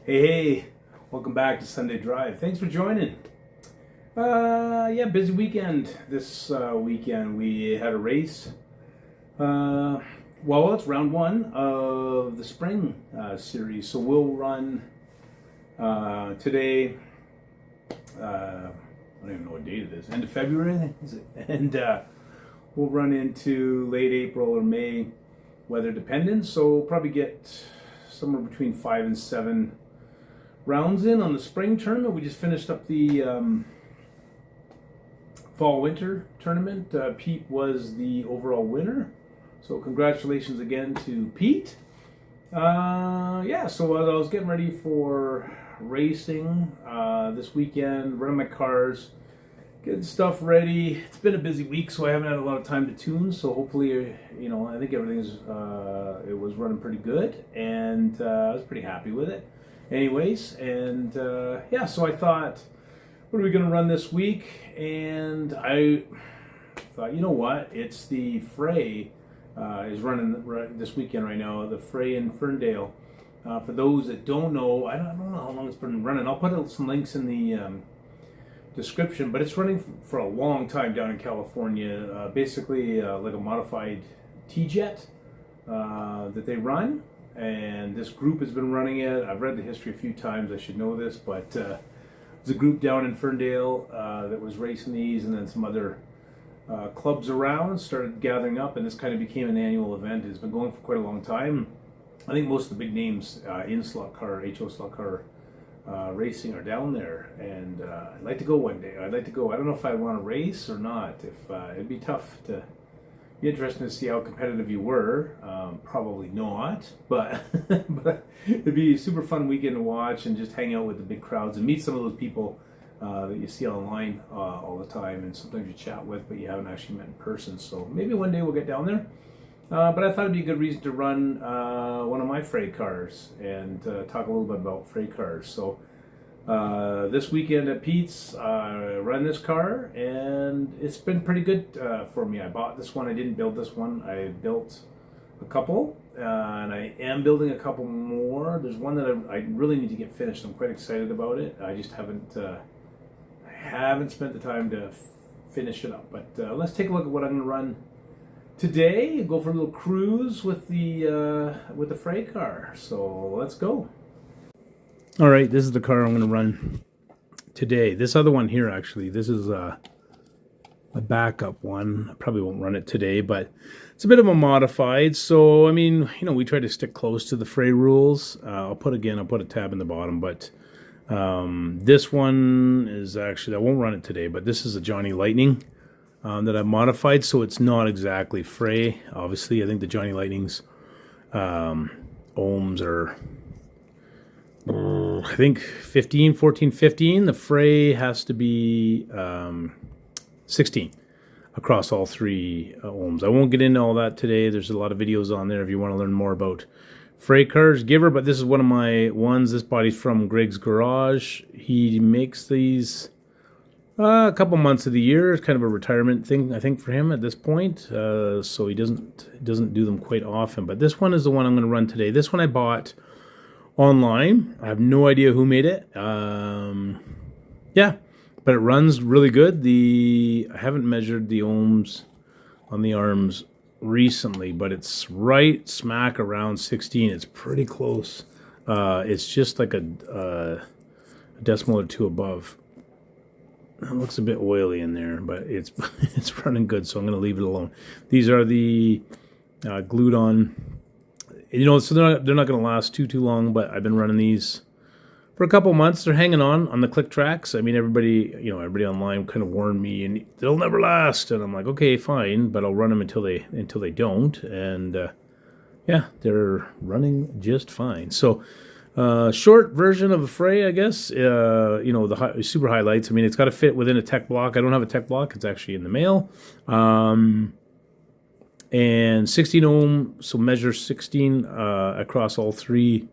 Hey, welcome back to Sunday Drive. Thanks for joining. Yeah, busy weekend. This weekend we had a race. Well, it's round one of the spring series. So we'll run today. I don't even know what date it is. End of February, I think, is it? And we'll run into late April or May, weather dependent. So we'll probably get somewhere between 5 and 7 rounds in on the spring tournament. We just finished up the fall-winter tournament. Pete was the overall winner, so congratulations again to Pete. Yeah, so as I was getting ready for racing this weekend, running my cars, getting stuff ready. It's been a busy week, so I haven't had a lot of time to tune, so hopefully, I think everything's it was running pretty good, and I was pretty happy with it. Anyways, and yeah, so I thought, what are we going to run this week? And I thought, you know what? It's the Fray is running this weekend right now. The Fray in Ferndale. For those that don't know, I don't know how long it's been running. I'll put some links in the description, but it's running for a long time down in California. Basically, like a modified Tjet that they run. And this group has been running it. I've read the history a few times. I should know this, but there's a group down in Ferndale that was racing these, and then some other clubs around started gathering up, and this kind of became an annual event. It's been going for quite a long time. I think most of the big names in slot car, HO slot car racing are down there, and I'd like to go one day. I'd like to go. I don't know if I want to race or not. If it'd be tough to. Be interesting to see how competitive you were. Probably not, but but it'd be a super fun weekend to watch and just hang out with the big crowds and meet some of those people that you see online all the time, and sometimes you chat with, but you haven't actually met in person. So maybe one day we'll get down there. But I thought it'd be a good reason to run one of my Fray cars and talk a little bit about Fray cars. So. This weekend at Pete's, I ran this car, and it's been pretty good for me. I bought this one. I didn't build this one. I built a couple, and I am building a couple more. There's one that I really need to get finished. I'm quite excited about it. I just haven't spent the time to finish it up. But let's take a look at what I'm going to run today. Go for a little cruise with the Fray car. So let's go. All right, this is the car I'm going to run today. This other one here, actually, this is a backup one. I probably won't run it today, but it's a bit of a modified. So, I mean, we try to stick close to the Fray rules. I'll put a tab in the bottom, but this one is actually, I won't run it today, but this is a Johnny Lightning that I've modified, so it's not exactly Fray. Obviously, I think the Johnny Lightning's ohms are... I think 14, 15. The Fray has to be 16 across all three ohms. I won't get into all that today. There's a lot of videos on there if you want to learn more about Fray cars. Giver, but this is one of my ones. This body's from Greg's Garage. He makes these a couple months of the year. It's kind of a retirement thing, I think, for him at this point. So he doesn't do them quite often. But this one is the one I'm going to run today. This one I bought online. I have no idea who made it. Yeah, but it runs really good. I haven't measured the ohms on the arms recently, but it's right smack around 16. It's pretty close. It's just like a decimal or two above. It looks a bit oily in there, but it's it's running good, so I'm going to leave it alone. These are the glued on. So they're not going to last too long, but I've been running these for a couple months. They're hanging on the click tracks. I mean, everybody online kind of warned me, and they'll never last. And I'm like, okay, fine, but I'll run them until they don't. And yeah, they're running just fine. So short version of a Fray, I guess. The super highlights. I mean, it's got to fit within a tech block. I don't have a tech block. It's actually in the mail. And 16 ohm, so measure 16 across all three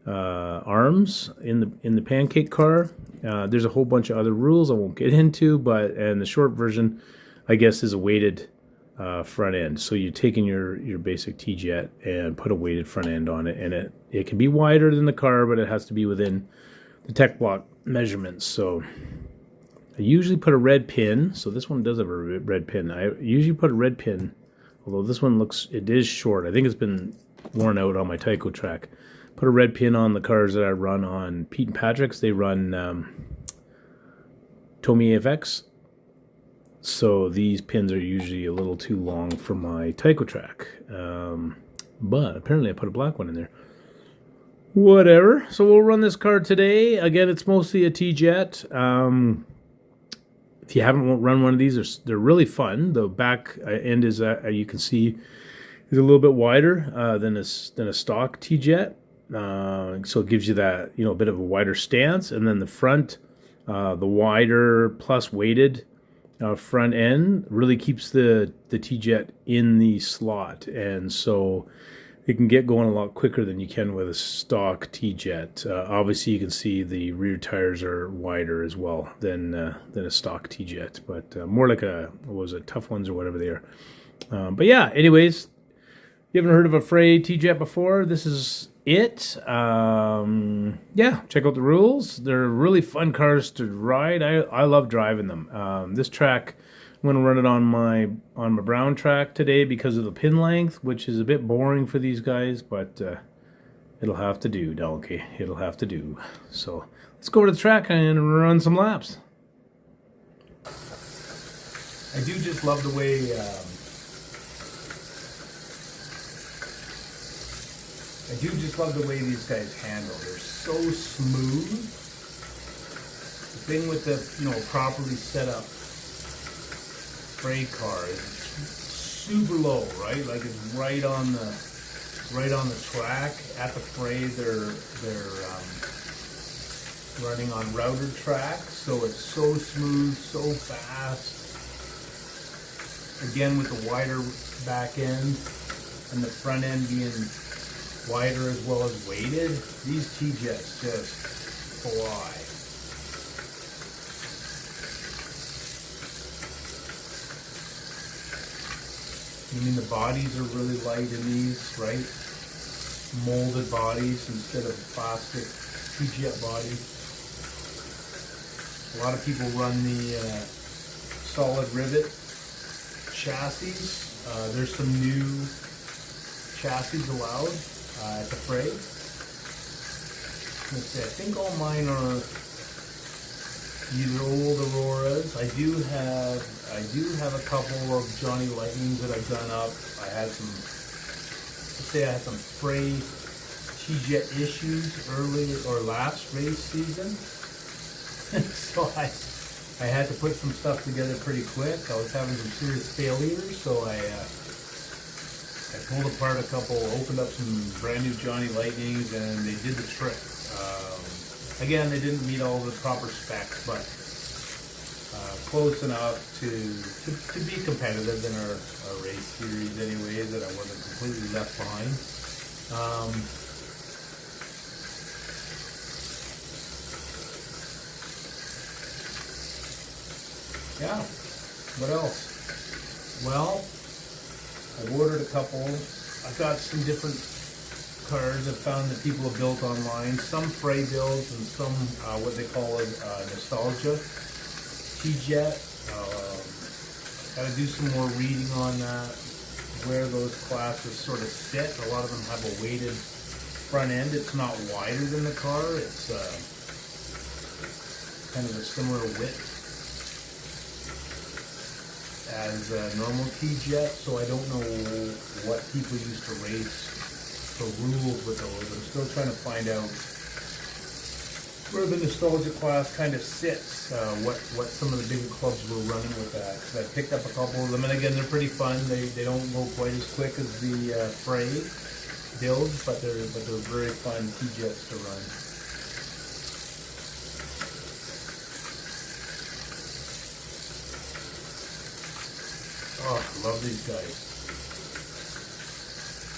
arms in the pancake car. There's a whole bunch of other rules I won't get into, and the short version, I guess, is a weighted front end. So you're taking your basic T-Jet and put a weighted front end on it, and it can be wider than the car, but it has to be within the tech block measurements. So I usually put a red pin. So this one does have a red pin. I usually put a red pin, although this one it is short. I think it's been worn out on my Tyco track. Put a red pin on the cars that I run on Pete and Patrick's. They run Tomy AFX. So these pins are usually a little too long for my Tyco track. But apparently I put a black one in there. Whatever. So we'll run this car today. Again, it's mostly a T-Jet. If you haven't run one of these, they're really fun. The back end is, you can see, is a little bit wider than a stock T-Jet. So it gives you that, a bit of a wider stance. And then the front, the wider plus weighted front end really keeps the T-Jet in the slot, and so it can get going a lot quicker than you can with a stock T-Jet. Obviously, you can see the rear tires are wider as well than a stock T-Jet, but more like Tough Ones or whatever they are. But yeah, anyways, you haven't heard of a Fray T-Jet before? This is it. Yeah, check out the rules. They're really fun cars to ride. I love driving them. This track, I'm going to run it on my brown track today because of the pin length, which is a bit boring for these guys, but it'll have to do, donkey. It'll have to do. So let's go to the track and run some laps. I do just love the way these guys handle. They're so smooth. The thing with the properly set up Fray car is super low, right? Like it's right on the track at the Fray. They're running on router track, so it's so smooth, so fast. Again, with the wider back end and the front end being wider as well as weighted, these T-Jets just fly. I mean, the bodies are really light in these, right? Molded bodies instead of plastic T-Jet bodies. A lot of people run the solid rivet chassis. There's some new chassis allowed at the Fray. Let's see, I think all mine are either old Auroras. I do have a couple of Johnny Lightnings that I've done up. I had some Fray T-Jet issues early or last race season. So I had to put some stuff together pretty quick. I was having some serious failures, so I pulled apart a couple, opened up some brand new Johnny Lightnings, and they did the trick. Again, they didn't meet all the proper specs, but close enough to be competitive in our race series anyways, that I wasn't completely left behind. Yeah, what else? Well, I ordered a couple. I've got some different cars I've found that people have built online. Some Fray builds and some what they call nostalgia T-Jet. Got to do some more reading on that, where those classes sort of sit. A lot of them have a weighted front end. It's not wider than the car. It's kind of a similar width as a normal T-Jet, so I don't know what people used to race for rules with those. I'm still trying to find out where the nostalgia class kind of sits, what some of the bigger clubs were running with that. Because I picked up a couple of them, and again, they're pretty fun. They don't go quite as quick as the Fray builds, but they're very fun T-Jets to run. Oh, I love these guys.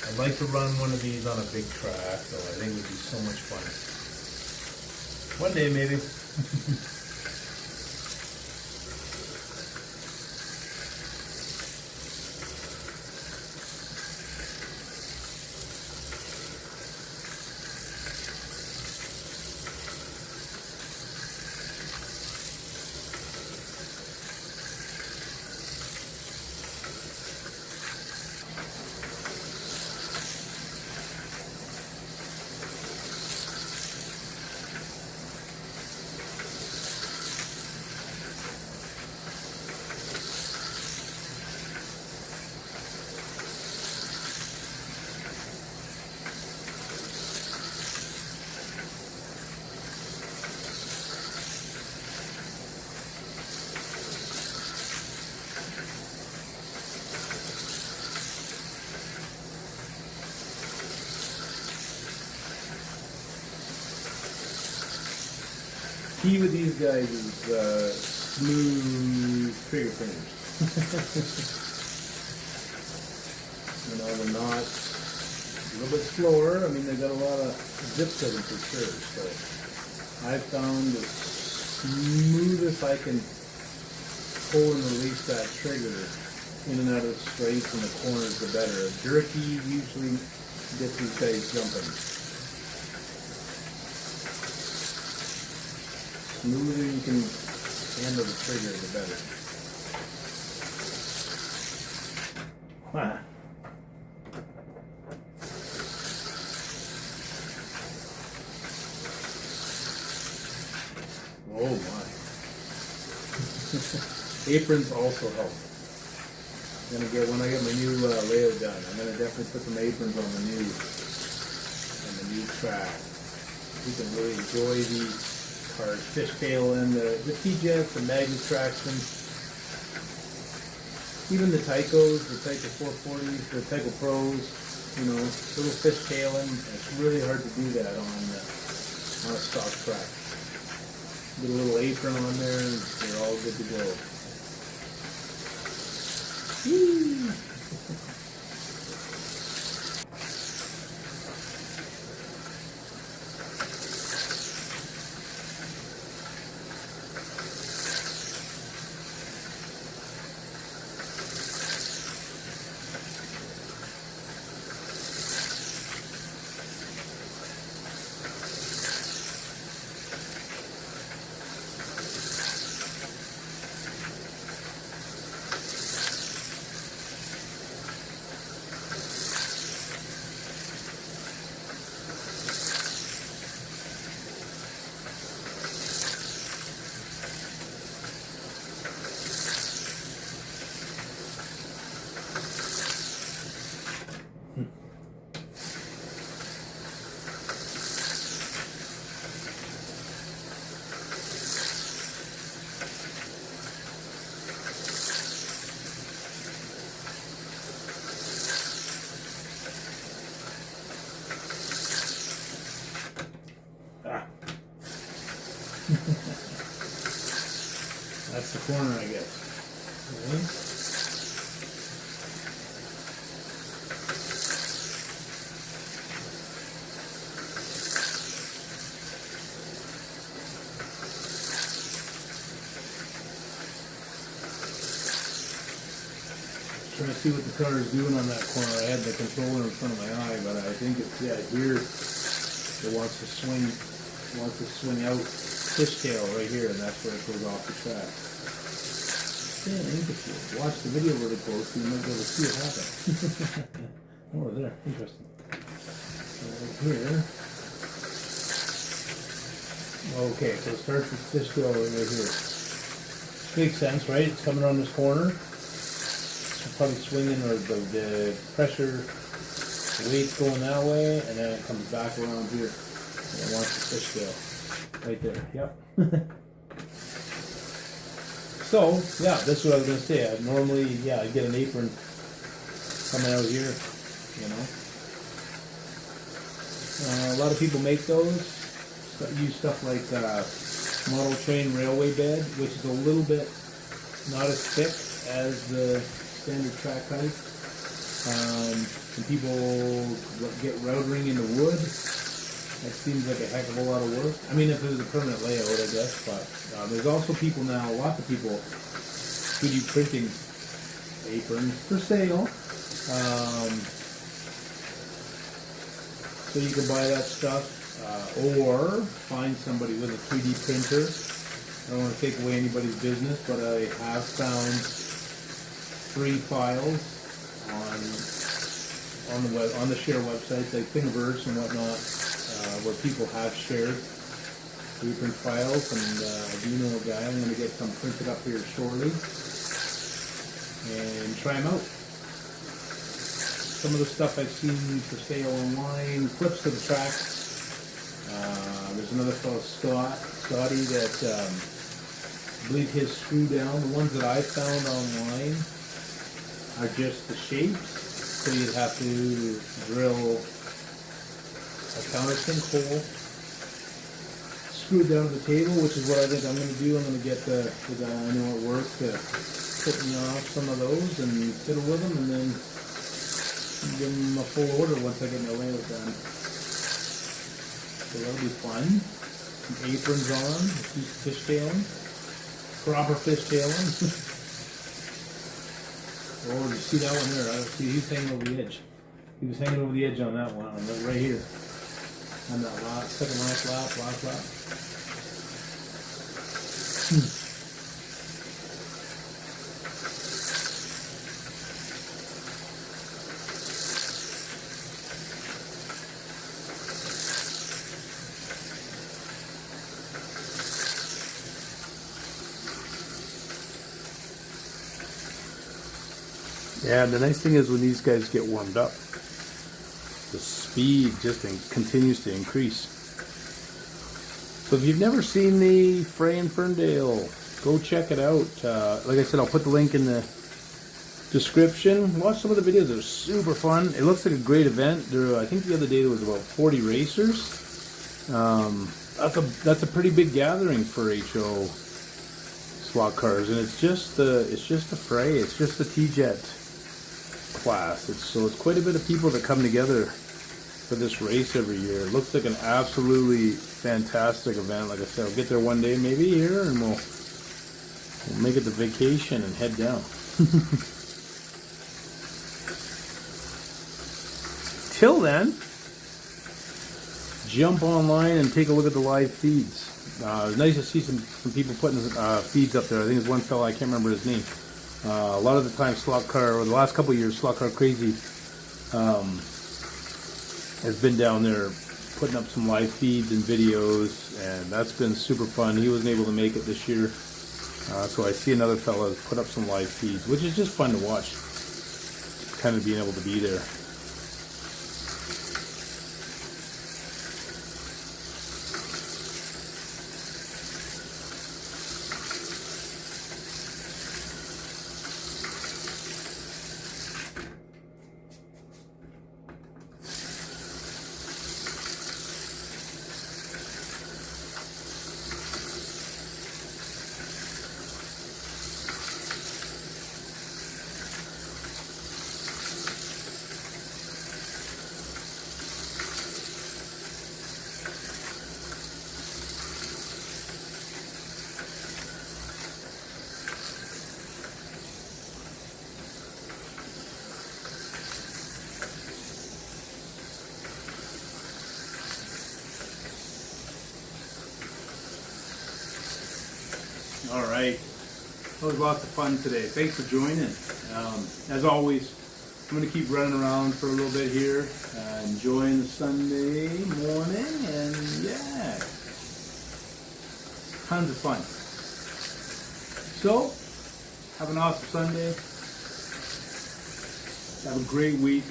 I'd like to run one of these on a big track, though. I think it would be so much fun. One day, maybe. Key with these guys is smooth trigger fingers. You know, they're not a little bit slower. I mean, they got a lot of zip to them for sure. So I've found the smoothest I can pull and release that trigger in and out of the straights and the corners, the better. Jerky usually gets these guys jumping. Smoother you can handle the trigger, the better. Wow. Oh my. Aprons also help. When I get my new layout done, I'm gonna definitely put some aprons on the new track. You can really enjoy these cars, fishtail and the Tjets, the Magnet traction, even the Tycos, the Tyco 440s, the Tyco Pros. You know, little fishtailing. It's really hard to do that on a stock track. Get a little apron on there, and you're all good to go. Woo! That's the corner, I guess. Okay. Trying to see what the car is doing on that corner. I had the controller in front of my eye, but I think it's, yeah, here it wants to swing out fishtail right here, and that's where it goes off the track. Yeah, I think if you watch the video really closely, you might be able to see what happened. Oh, there, interesting. Right here. Okay, so it starts with fishtail right here. Makes sense, right? It's coming on this corner. It's probably swinging, or the pressure, the weight's going that way, and then it comes back around here. And it wants the fishtail. Right there, yep. So, yeah, that's what I was going to say. I normally, I get an apron coming out here, you know. A lot of people make those. Use stuff like model train railway bed, which is a little bit not as thick as the standard track height. Some people get routering into wood. That seems like a heck of a lot of work. I mean, if it was a permanent layout, I guess, but there's also people now, lots of people, 3D printing aprons for sale. So you can buy that stuff, or find somebody with a 3D printer. I don't want to take away anybody's business, but I have found free files on the share websites like Thingiverse and whatnot. Where people have shared blueprint files, and I do know a guy. I'm going to get some printed up here shortly and try them out. Some of the stuff I've seen for sale online, clips to the tracks. There's another fellow, Scotty, that I believe his screw down. The ones that I found online are just the shapes, so you'd have to drill a countersink hole, screw it down to the table, which is what I think I'm going to do. I'm going to get the guy I know at work to put me off some of those and fiddle with them, and then give them a full order once I get my layout done. So that'll be fun. Some aprons on, fishtailing, proper fishtailing. Oh, did you see that one there? See, he's hanging over the edge. He was hanging over the edge on that one, right here. On that second last lap. Yeah, and the nice thing is when these guys get warmed up, the speed just continues to increase. So if you've never seen the Fray in Ferndale, go check it out. Like I said, I'll put the link in the description. Watch some of the videos. They're super fun. It looks like a great event. I think the other day there was about 40 racers. That's a pretty big gathering for HO slot cars, and it's just the Fray. It's just the Tjet class. So it's quite a bit of people that come together for this race every year. It looks like an absolutely fantastic event. Like I said, I'll get there one day maybe here, and we'll make it the vacation and head down. Till then, jump online and take a look at the live feeds. It's nice to see some people putting feeds up there. I think there's one fella, I can't remember his name. A lot of the time, the last couple of years, Slot Car Crazy has been down there putting up some live feeds and videos, and that's been super fun. He wasn't able to make it this year, so I see another fella put up some live feeds, which is just fun to watch, kind of being able to be there. All right, that was lots of fun today. Thanks for joining. As always, I'm going to keep running around for a little bit here, enjoying the Sunday morning, and yeah, tons of fun. So, have an awesome Sunday. Have a great week,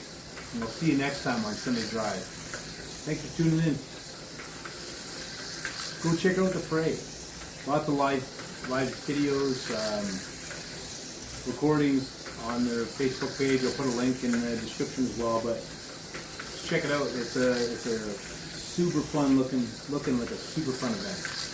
and we'll see you next time on Sunday Drive. Thanks for tuning in. Go check out the Fray. Lots of live videos, recordings on their Facebook page. I'll put a link in the description as well. But check it out. It's a super fun looking like a super fun event.